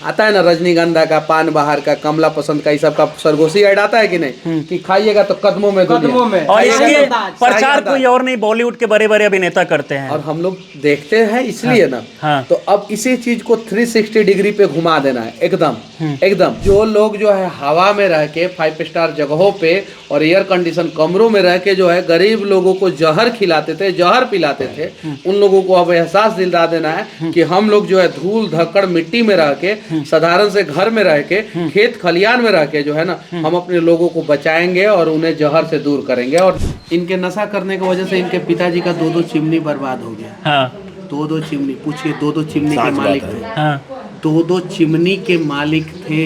आता है ना रजनीगंधा का, पान बहार का, कमला पसंद का, ये सब का सरगोशी ऐड आता है कि नहीं, कि खाइएगा तो कदमों में और इसके प्रचार कोई और नहीं, बॉलीवुड के बड़े बड़े अभिनेता करते हैं और हम लोग देखते हैं इसलिए ना। हाँ। तो अब इसी चीज को 360 डिग्री पे घुमा देना है एकदम एकदम। जो लोग जो है हवा में रह के 5 स्टार जगहों पे और एयर कंडीशन कमरों में रह के जो है गरीब लोगों को जहर खिलाते थे, जहर पिलाते थे, उन लोगों को अब एहसास दिला देना है कि हम लोग जो है धूल धक्कड़ मिट्टी में रह के, साधारण से घर में रह के, खेत खलियान में रह के जो है ना, हम अपने लोगों को बचाएंगे और उन्हें जहर से दूर करेंगे। और इनके नशा करने की वजह से इनके पिताजी का 2-2 चिमनी बर्बाद हो गया। हाँ। 2-2 चिमनी, पूछिए 2-2 चिमनी के मालिक थे। हाँ। 2-2 चिमनी के मालिक थे।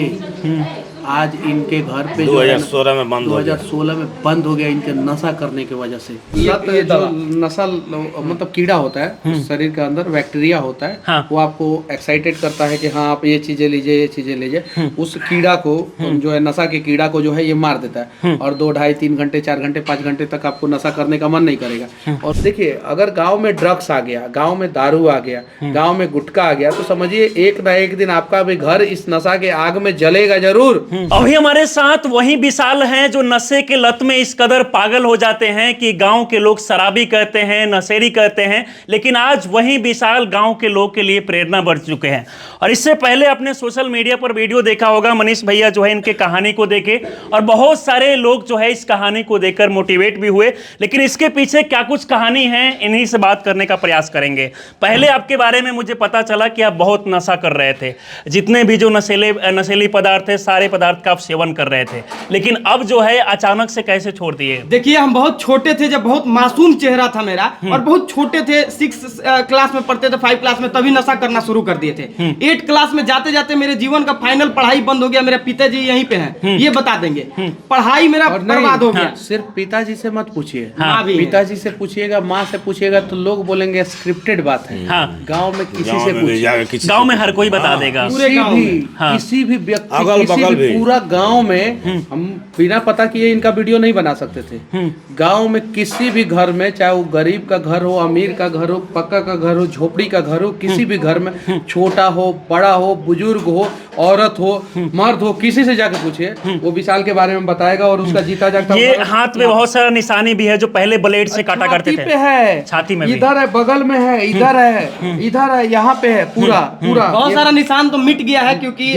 आज इनके घर पे 2016 में बंद हो गया। 2016 में बंद हो गया इनके नशा करने की वजह से। ये जो नशा मतलब कीड़ा होता है शरीर के अंदर, बैक्टीरिया होता है। हाँ। वो आपको एक्साइटेड करता है कि हाँ आप ये चीजें लीजिए, ये चीजें लीजिए। उस कीड़ा को जो है, नशा के कीड़ा को जो है ये मार देता है और 2, 2.5, 3 घंटे, 4 घंटे, 5 घंटे तक आपको नशा करने का मन नहीं करेगा। और देखिए अगर गाँव में ड्रग्स आ गया, गाँव में दारू आ गया, गाँव में गुटखा आ गया, तो समझिए एक ना एक दिन आपका भी घर इस नशा के आग में जलेगा जरूर। अभी हमारे साथ वही विशाल हैं जो नशे के लत में इस कदर पागल हो जाते हैं कि गांव के लोग शराबी कहते हैं, नशेड़ी कहते हैं, लेकिन आज वही विशाल गांव के लोग के लिए प्रेरणा बन चुके हैं। और इससे पहले अपने सोशल मीडिया पर वीडियो देखा होगा, मनीष भैया जो है इनके कहानी को देखे और बहुत सारे लोग जो है इस कहानी को देखकर मोटिवेट भी हुए। लेकिन इसके पीछे क्या कुछ कहानी है, इन्हीं से बात करने का प्रयास करेंगे। पहले आपके बारे में मुझे पता चला कि आप बहुत नशा कर रहे थे, जितने भी जो नशीली पदार्थ थे सारे पदार्थ का आप सेवन कर रहे थे, लेकिन अब जो है अचानक से कैसे छोड़ दिए? देखिए हम बहुत छोटे थे, जब बहुत मासूम चेहरा था मेरा, और बहुत छोटे थे, 6 क्लास में पढ़ते थे, 5 क्लास में, तभी नशा करना शुरू कर दिए थे। 8 क्लास में जाते जाते मेरे जीवन का फाइनल पढ़ाई बंद हो गया। मेरे पिताजी यहीं पे हैं, ये बता देंगे। पढ़ाई मेरा बर्बाद हो गया। सिर्फ पिताजी से मत पूछिए, हाँ। पिताजी से पूछिएगा, माँ से पूछिएगा तो लोग बोलेंगे स्क्रिप्टेड बात है। हाँ। गाँव में किसी से पूछिए, गाँव में हर कोई बता देगा, किसी भी व्यक्ति, किसी भी पूरा गाँव में हम बिना पता किए इनका वीडियो नहीं बना सकते थे। गांव में किसी भी घर में, चाहे वो गरीब का घर हो, अमीर का घर हो, पक्का का घर हो, झोपड़ी का घर हो, किसी भी घर में, छोटा हो, बड़ा हो, बुजुर्ग हो, औरत हो, मर्द हो, किसी से जाके पूछिए, वो विशाल के बारे में बताएगा। और उसका जीता जागता ये हाथ में बहुत सारा निशानी भी है जो पहले ब्लेड से काटा करते थे। छाती पे है, छाती में भी। इधर है, बगल में है, इधर है, इधर है, यहाँ पे है, पूरा बहुत सारा निशान तो मिट गया है, क्योंकि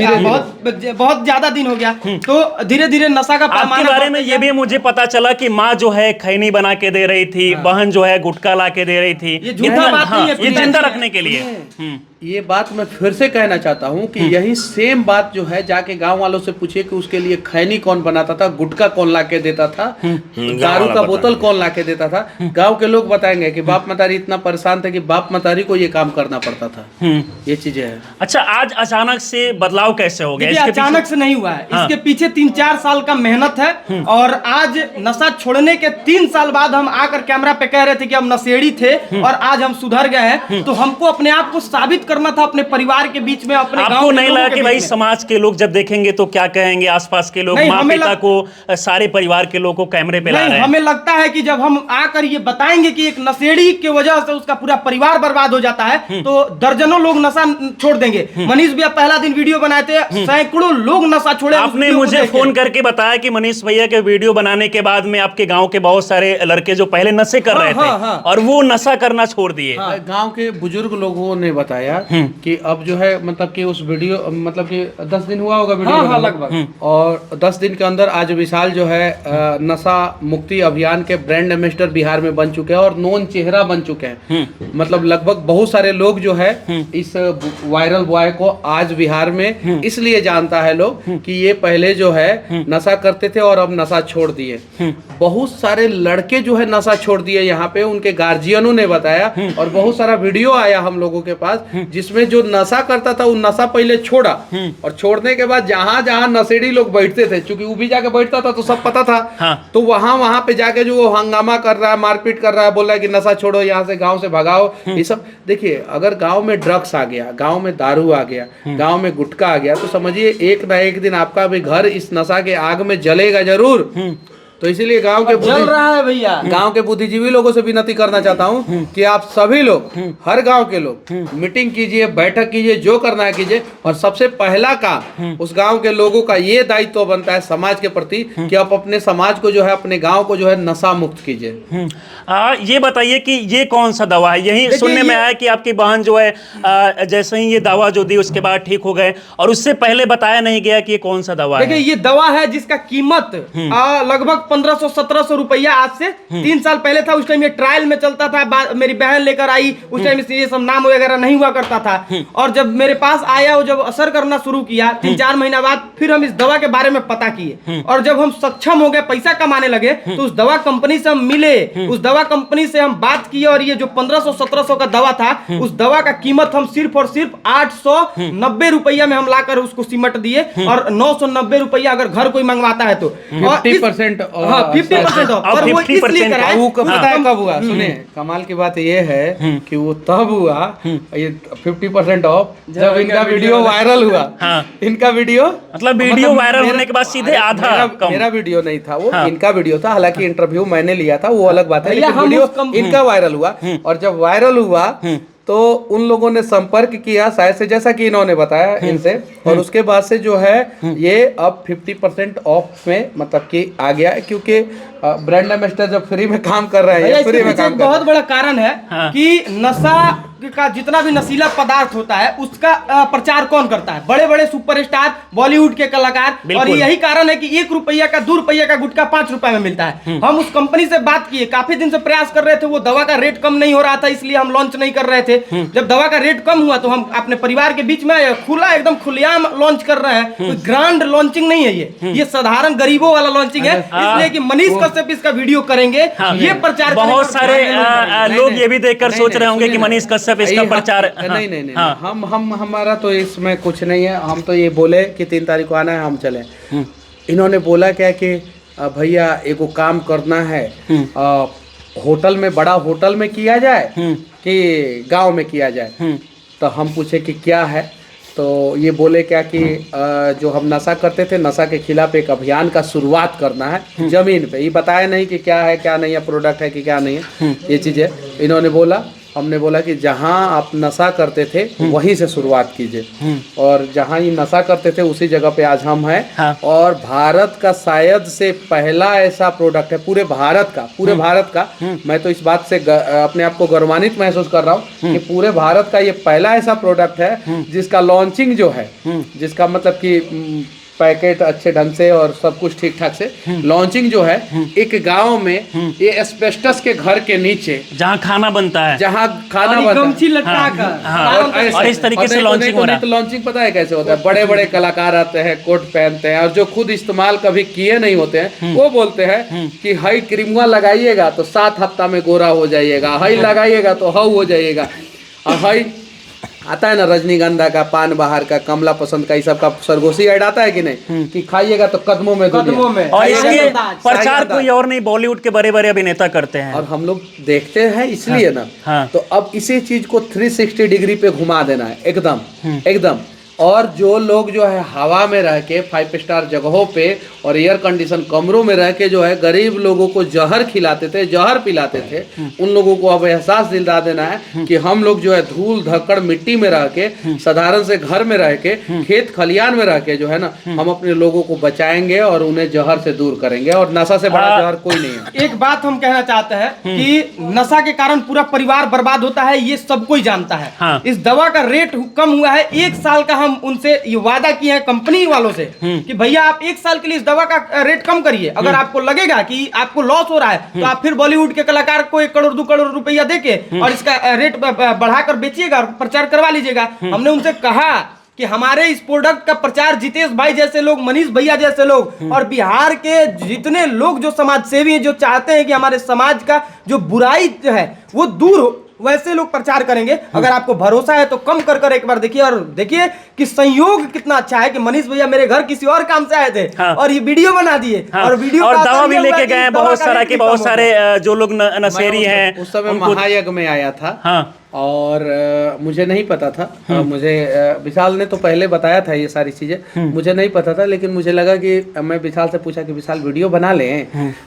बहुत ज्यादा दिन हो गया। तो धीरे धीरे नशा का आपके बारे में ये भी मुझे पता चला कि माँ जो है खैनी बना के दे रही थी, बहन जो है गुटखा ला के दे रही थी, ये झूठा बात नहीं है, ये जिंदा रखने के लिए। ये बात मैं फिर से कहना चाहता हूँ कि यही सेम बात जो है, जाके गांव वालों से पूछिए कि उसके लिए खैनी कौन बनाता था, गुटखा कौन ला के देता था, दारू का बोतल कौन ला के देता था। गांव के लोग बताएंगे कि बाप मतारी इतना परेशान थे कि बाप मतारी को ये काम करना पड़ता था। ये चीजें है। अच्छा, आज अचानक से बदलाव कैसे हो गया? अचानक से नहीं हुआ है, इसके पीछे 3-4 साल का मेहनत है। और आज नशा छोड़ने के 3 साल बाद हम आकर कैमरा पे कह रहे थे कि हम नशेड़ी थे और आज हम सुधर गए हैं। तो हमको अपने आप को साबित करना था अपने परिवार के बीच में, अपने आपको नहीं लगा कि भाई समाज के लोग जब देखेंगे तो क्या कहेंगे, आसपास के लोग, माँ पिता को, सारे परिवार के लोगों को कैमरे पे ला रहे हैं? हमें लगता है कि जब हम आकर ये बताएंगे कि एक नशेड़ी की वजह से उसका पूरा परिवार बर्बाद हो जाता है, तो दर्जनों लोग नशा छोड़ देंगे। मनीष भैया पहला दिन वीडियो बनाए थे, सैकड़ों लोग नशा छोड़े। आपने मुझे फोन करके बताया कि मनीष भैया के वीडियो बनाने के बाद में आपके गांव के बहुत सारे लड़के जो पहले नशे कर रहे थे और वो नशा करना छोड़ दिए। गांव के बुजुर्ग लोगों ने बताया कि अब जो है मतलब कि उस वीडियो, मतलब कि 10 दिन हुआ होगा वीडियो लगभग, और 10 दिन के अंदर आज विशाल जो है नशा मुक्ति अभियान के ब्रांड एम्बेसडर बिहार में बन चुके हैं और नोन चेहरा बन चुके हैं। मतलब लगभग बहुत सारे लोग जो है इस वायरल बॉय को आज बिहार में इसलिए जानता है लोग कि ये पहले जो है नशा करते थे और अब नशा छोड़ दिए। बहुत सारे लड़के जो है नशा छोड़ दिए, यहाँ पे उनके गार्जियनों ने बताया और बहुत सारा वीडियो आया हम लोगों के पास जिसमें जो नशा करता था वो नशा पहले छोड़ा और छोड़ने के बाद जहां जहां नशेड़ी लोग बैठते थे, चूंकि वो भी जाके बैठता था तो सब पता था, तो वहां पे जाके जो हंगामा कर रहा है, मारपीट कर रहा है, बोल रहा है कि नशा छोड़ो, यहाँ से गांव से भगाओ, ये सब। देखिए अगर गांव में ड्रग्स आ गया, गांव में दारू आ गया, गांव में गुटखा आ गया, तो समझिए एक ना एक दिन आपका भी घर इस नशा के आग में जलेगा जरूर। तो इसीलिए गांव के जल रहा है भैया। गांव के बुद्धिजीवी लोगों से विनती करना चाहता हूं कि आप सभी लोग, हर गांव के लोग मीटिंग कीजिए, बैठक कीजिए, जो करना है कीजिए। और सबसे पहला काम उस गांव के लोगों का ये दायित्व बनता है समाज के प्रति कि आप अपने समाज को जो है, अपने गांव को जो है नशा मुक्त कीजिए। ये बताइए कि ये कौन सा दवा है? यही सुनने में आया कि आपकी बहन जो है जैसे ही ये दवा जो दी उसके बाद ठीक हो गए, और उससे पहले बताया नहीं गया कि ये कौन सा दवा है। देखिए ये दवा है जिसका कीमत लगभग 1500-1700 रुपया आज से 3 साल पहले था। उस टाइम ये ट्रायल में चलता था, मेरी बहन लेकर आई, उस टाइम ये सब नाम वगैरह नहीं हुआ करता था। और जब मेरे पास आया, वो जब असर करना शुरू किया 3-4 महीना बाद, फिर हम इस दवा के बारे में पता किए। और जब हम सक्षम हो गए, पैसा कमाने लगे, तो उस दवा कंपनी से हम मिले, उस दवा कंपनी से हम बात किए। और ये जो 1500-1700 का दवा था, उस दवा का कीमत हम सिर्फ और सिर्फ 890 रुपया में हम लाकर उसको सिमट दिए। और 990 रुपया अगर घर कोई मंगवाता है तो 50% 50% और वो इसलिए कराए। वो कब पता है कब हुआ? सुने, कमाल की बात ये है कि वो तब हुआ, ये 50% ऑफ, जब इनका वीडियो वायरल हुआ। इनका वीडियो मतलब वीडियो वायरल होने के बाद सीधे आधा कम। मेरा वीडियो नहीं था वो, इनका वीडियो था। हालांकि इंटरव्यू मैंने लिया था, वो अलग बात है, लेकिन वीडियो इनका वायरल हुआ। और जब वायरल हुआ तो उन लोगों ने संपर्क किया शायद से, जैसा कि इन्होंने बताया इनसे, और उसके बाद से जो है ये अब 50% ऑफ में मतलब कि आ गया है। क्योंकि ब्रांड एम्बेसडर जब फ्री में काम कर रहे हैं, फ्री में काम बहुत बड़ा कारण है कि नशा का जितना भी नशीला पदार्थ होता है उसका प्रचार कौन करता है? बड़े बड़े सुपरस्टार, बॉलीवुड के कलाकार। और यही कारण है कि 1 रुपया का 2 रुपया का गुटखा 5 रुपए में मिलता है। हम उस कंपनी से बात किए, काफी दिन से प्रयास कर रहे थे, वो दवा का रेट कम नहीं हो रहा था, इसलिए हम लॉन्च नहीं कर रहे थे। जब दवा का रेट कम हुआ तो हम अपने परिवार के बीच में खुला एकदम खुलेआम लॉन्च कर रहे हैं। कोई ग्रांड लॉन्चिंग नहीं है, ये साधारण गरीबों वाला लॉन्चिंग है। इसलिए कि मनीष कश्यप इसका वीडियो करेंगे, ये प्रचार। बहुत सारे लोग ये भी देखकर सोच रहे होंगे कि मनीष कश्यप इसका प्रचार। नहीं, हम हमारा तो इसमें कुछ नहीं है। हम तो ये बोले कि 3 तारीख को आना है, हम चले। इन्होंने बोला क्या कि भैया एगो काम करना है, होटल में, बड़ा होटल में किया जाए कि गांव में किया जाए। तो हम पूछे कि क्या है, तो ये बोले क्या कि जो हम नशा करते थे, नशा के खिलाफ एक अभियान का शुरुआत करना है जमीन पे। ये बताया नहीं कि क्या है क्या नहीं है, प्रोडक्ट है कि क्या नहीं है, ये चीज़ें इन्होंने बोला। हमने बोला कि जहां आप नशा करते थे वहीं से शुरुआत कीजिए। और जहां ये नशा करते थे उसी जगह पे आज हम हैं। और भारत का शायद से पहला ऐसा प्रोडक्ट है पूरे भारत का, मैं तो इस बात से अपने आप को गौरवान्वित महसूस कर रहा हूँ कि पूरे भारत का ये पहला ऐसा प्रोडक्ट है जिसका लॉन्चिंग जो है, जिसका मतलब कि पैकेट अच्छे ढंग से और सब कुछ ठीक ठाक से लॉन्चिंग जो है एक गांव में, ये एस्बेस्टस के घर के नीचे जहां खाना बनता है, जहां खाना बनता है, और इस तरीके से लॉन्चिंग हो रहा है। तो लॉन्चिंग पता है कैसे होता है? बड़े बड़े कलाकार आते हैं, कोट पहनते हैं, और जो खुद इस्तेमाल कभी किए नहीं होते हैं वो बोलते हैं कि हाई क्रीमुआ लगाइएगा तो 7 हफ्ता में गोरा हो जाइएगा, हाई लगाइएगा तो हाउ हो जाइएगा। हाई आता है ना रजनीगंधा का, पान बहार का, कमला पसंद का, ये सब का सरगोशी ऐड आता है कि नहीं, कि खाइएगा तो कदमों में और इसके प्रचार कोई और नहीं, बॉलीवुड के बड़े बड़े अभिनेता करते हैं और हम लोग देखते हैं इसलिए ना। तो अब इसी चीज को 360 डिग्री पे घुमा देना है एकदम। और जो लोग जो है हवा में रह के 5 स्टार जगहों पे और एयर कंडीशन कमरों में रह के जो है गरीब लोगों को जहर खिलाते थे, जहर पिलाते थे, उन लोगों को अब एहसास दिला देना है कि हम लोग जो है धूल धक्कड़ मिट्टी में रह के, साधारण से घर में रह के, खेत खलियान में रह के जो है ना, हम अपने लोगों को बचाएंगे और उन्हें जहर से दूर करेंगे। और नशा से बड़ा जहर कोई नहीं है। एक बात हम कहना चाहते हैं कि नशा के कारण पूरा परिवार बर्बाद होता है, ये सब कोई जानता है। इस दवा का रेट कम हुआ है, 1 साल का हम उनसे ये वादा किए हैं कंपनी वालों से कि भैया आप 1 साल के लिए इस दवा का रेट कम करिए। अगर आपको लगेगा कि आपको लॉस हो रहा है तो आप फिर बॉलीवुड के कलाकार को 1 करोड़ 2 करोड़ रुपया देके और इसका रेट बढ़ाकर बेचिएगा और प्रचार करवा लीजिएगा। हमने उनसे कहा कि हमारे इस प्रोडक्ट का प्रचार जितेश भाई जैसे लोग, मनीष भैया जैसे लोग और बिहार के जितने लोग जो समाज सेवी हैं, जो चाहते हैं कि हमारे समाज का जो बुराई है वो दूर हो, वैसे लोग प्रचार करेंगे। अगर आपको भरोसा है तो कम कर कर एक बार देखिए, और देखिए कि संयोग कितना अच्छा है कि मनीष भैया मेरे घर किसी और काम से आए थे और ये वीडियो बना दिए और वीडियो और दवा भी लेके गए बहुत सारे जो लोग नशेरी हैं। उस समय महायज्ञ में आया था और मुझे नहीं पता था। मुझे विशाल ने तो पहले बताया था ये सारी चीज़ें, मुझे नहीं पता था। लेकिन मुझे लगा कि मैं विशाल से पूछा कि विशाल वीडियो बना लें,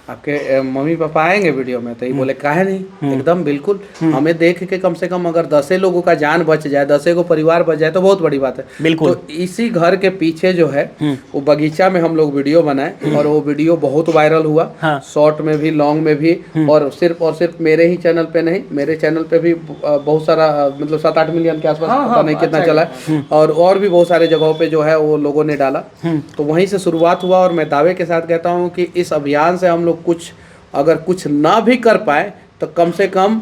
आपके मम्मी पापा आएंगे वीडियो में? तो ये बोले काहे नहीं, एकदम बिल्कुल, हमें देख के कम से कम अगर 10 लोगों का जान बच जाए, 10 को परिवार बच जाए तो बहुत बड़ी बात है। बिल्कुल। तो इसी घर के पीछे जो है वो बगीचा में हम लोग वीडियो बनाए और वो वीडियो बहुत वायरल हुआ, शॉर्ट में भी, लॉन्ग में भी, और सिर्फ मेरे ही चैनल पे नहीं, मेरे चैनल पे भी बहुत सारा, मतलब 7-8 मिलियन के आसपास, पता नहीं कितना चला है, और भी बहुत सारे जगहों पे जो है वो लोगों ने डाला। तो वहीं से शुरुआत हुआ और मैं दावे के साथ कहता हूँ कि इस अभियान से हम लोग अगर कुछ ना भी कर पाए तो कम से कम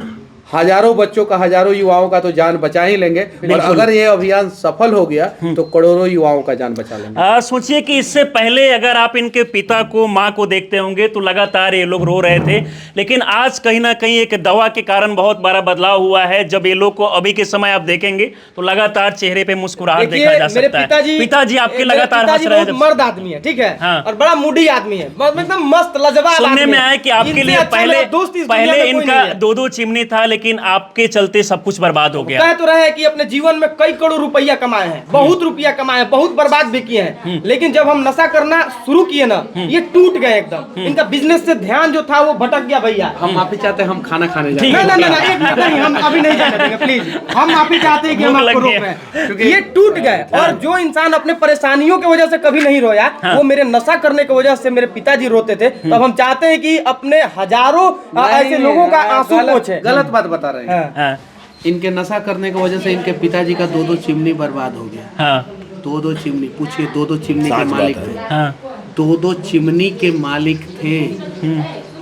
हजारों बच्चों का, हजारों युवाओं का तो जान बचा ही लेंगे। और अगर ये अभियान सफल हो गया तो करोड़ों युवाओं का जान बचा लेंगे। सोचिए कि इससे पहले अगर आप इनके पिता को, माँ को देखते होंगे तो लगातार ये लोग रो रहे थे, लेकिन आज कहीं ना कहीं एक दवा के कारण बहुत बड़ा बदलाव हुआ है। जब ये लोग को अभी के समय आप देखेंगे तो लगातार चेहरे पे मुस्कुराहट देखा जा सकता है। पिताजी आपके लगातार हंस रहे थे। मर्द आदमी है, ठीक है, हाँ। और बड़ा मूडी आदमी है, एकदम मस्त लाजवाब। सुनने में आया कि आपके लिए पहले इनका 2-2 चिमनी था, लेकिन आपके चलते सब कुछ बर्बाद हो गया। कह तो रहे हैं कि अपने जीवन में कई करोड़ रुपया कमाए हैं, बहुत रुपया कमाए हैं, बहुत बर्बाद भी किए हैं, लेकिन जब हम नशा करना शुरू किए ना, ये टूट गए एकदम। इनका बिजनेस से ध्यान जो था वो भटक गया। भैया हम माफी चाहते हैं, हम खाना खाने जाते हैं। एक मिनट नहीं, हम अभी नहीं जाने देंगे प्लीज। हम माफी चाहते हैं कि हम आपको रोक रहे हैं, क्योंकि ये टूट गए। और जो इंसान अपने परेशानियों की वजह से कभी नहीं रोया, वो मेरे नशा करने की वजह से मेरे पिताजी रोते थे। तब हम चाहते हैं कि अपने हजारों ऐसे लोगों का आंसू पोंछे। गलत बात बता रहे हैं। इनके नशा करने की वजह से इनके पिताजी का 2-2 चिमनी बर्बाद हो गया। 2-2 चिमनी, पूछिए, 2-2 चिमनी के मालिक थे। 2-2 चिमनी के मालिक थे।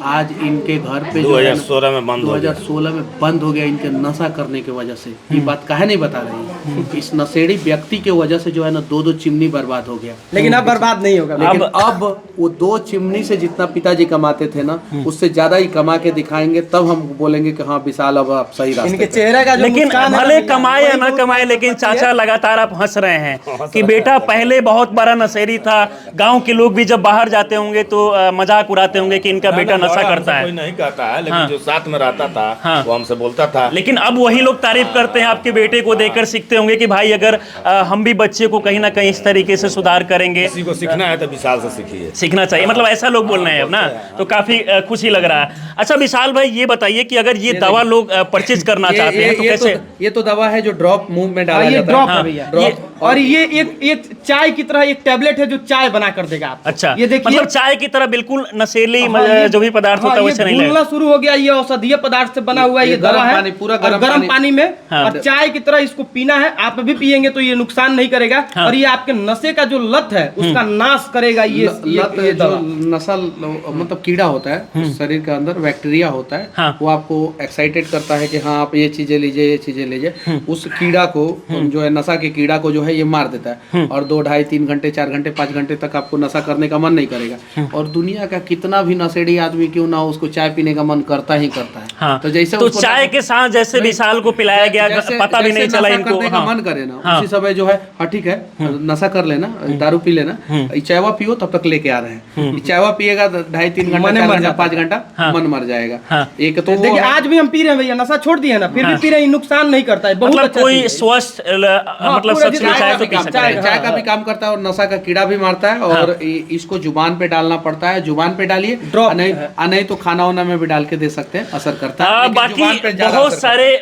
आज इनके घर पे 2016 में बंद 2016 में बंद हो गया इनके नशा करने की वजह से। ये बात काहे नहीं बता रही? इस नशेड़ी व्यक्ति के वजह से जो है ना 2-2 चिमनी बर्बाद हो गया। लेकिन अब बर्बाद नहीं होगा। लेकिन अब वो 2 चिमनी से जितना पिताजी कमाते थे ना, उससे ज्यादा ही कमा के दिखाएंगे, तब हम बोलेंगे कि हाँ विशाल अब आप सही रास्ते इनके चेहरे का। लेकिन भले कमाए या ना कमाए, लेकिन चाचा लगातार आप हंस रहे हैं कि बेटा पहले बहुत बड़ा नशेड़ी था। गाँव के लोग भी जब बाहर जाते होंगे तो मजाक उड़ाते होंगे कि इनका बेटा नशा करता है। कोई नहीं कहता है, लेकिन जो साथ में रहता था वो हमसे बोलता था। लेकिन अब वही लोग तारीफ करते हैं, आपके बेटे को देखकर सीखते होंगे कि भाई अगर हम भी बच्चे को कहीं ना कहीं इस तरीके से सुधार करेंगे। किसी को सीखना है तो विशाल से सीखिए, सीखना चाहिए, मतलब ऐसा लोग बोल रहे हैं अब ना, तो काफी खुशी लग रहा है। अच्छा विशाल भाई, ये बताइए कि अगर ये दवा लोग परचेज करना चाहते हैं तो कैसे? ये तो दवा है जो ड्रॉप मुंह में डाला जाता है। ड्रॉप है भैया। और ये एक चाय की तरह एक टैबलेट है जो चाय बना कर देगा आपको। अच्छा, ये देखिए, मतलब चाय की तरह बिल्कुल नशीली जो भी पदार्थ होता है वैसे नहीं लगेगा। शुरू हो गया, ये औषधीय पदार्थ से बना हुआ है, ये दवा है पूरा गर्म पानी में, और चाय की तरह इसको पीना है। आप भी पियेंगे तो ये नुकसान नहीं करेगा, और ये आपके नशे का जो लत है उसका नाश करेगा। ये नशा मतलब कीड़ा होता है शरीर के अंदर, बैक्टीरिया होता है, वो आपको एक्साइटेड करता है कि हाँ आप ये चीजें लीजिए, ये चीजें लीजिए। उस कीड़ा को जो है, नशा के कीड़ा को जो है ये मार देता है, और 2, 2.5, 3 घंटे, 4 घंटे, 5 घंटे तक आपको नशा करने का मन नहीं करेगा। और दुनिया का कितना भी नशेड़ी आदमी क्यों ना, उसको चाय पीने का मन करता ही करता है। हाँ। तो जैसे तो चाय के साथ जैसे विशाल को पिलाया गया, पता भी नहीं चला इनको। करने का मन करे ना, उसी समय जो है हाँ ठीक है नशा कर लेना, दारू पी लेना, चायवा पियो, तब तक लेके आ रहे हैं। चायवा पिएगा 2.5-3 घंटा, 5 घंटा, मन मर जाएगा। एक तो देखिए आज भी हम पी रहे हैं भैया, नशा छोड़ दिया ना, फिर भी पी रहे हैं, नुकसान नहीं करता है। मतलब कोई स्वस्थ, मतलब सच में चाय तो पी सकता है। चाय का भी काम करता है और नशा का कीड़ा भी मारता है। और इसको जुबान पे डालना पड़ता है, जुबान पे डालिए, नहीं तो खाना वाना में भी डाल के दे सकते हैं, असर करता है। बाकी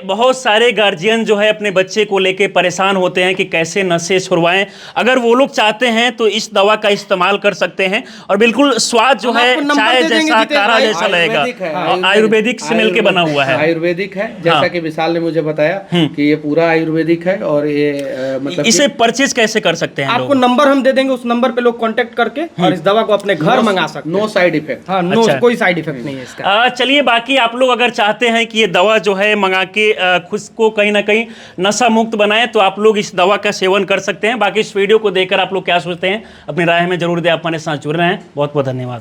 बहुत सारे गार्जियन जो है अपने बच्चे को लेके परेशान होते हैं कि कैसे नशे छुड़वाएं। अगर वो लोग चाहते हैं तो इस दवा का इस्तेमाल कर सकते हैं, और बिल्कुल स्वाद जो है चाय जैसा, काढ़ा जैसा लगेगा। आयुर्वेदिक से मिलके बना हुआ है, आयुर्वेदिक है, जैसा कि विशाल ने मुझे बताया कि ये पूरा आयुर्वेदिक है। और ये मतलब इसे परचेज कैसे कर सकते हैं? आपको नंबर हम दे देंगे, उस नंबर पे लोग कांटेक्ट करके और इस दवा को अपने घर मंगा सकते हैं। No side effect. हाँ, नो, कोई साइड इफेक्ट नहीं है इसका। चलिए, बाकी आप लोग अगर चाहते हैं कि ये दवा जो है मंगा के खुद को कहीं ना कहीं नशा मुक्त बनाए, तो आप लोग इस दवा का सेवन कर सकते हैं। बाकी इस वीडियो को देखकर आप लोग क्या सोचते हैं, अपनी राय में जरूर दें। आप हमारे साथ जुड़ रहे हैं, बहुत बहुत धन्यवाद।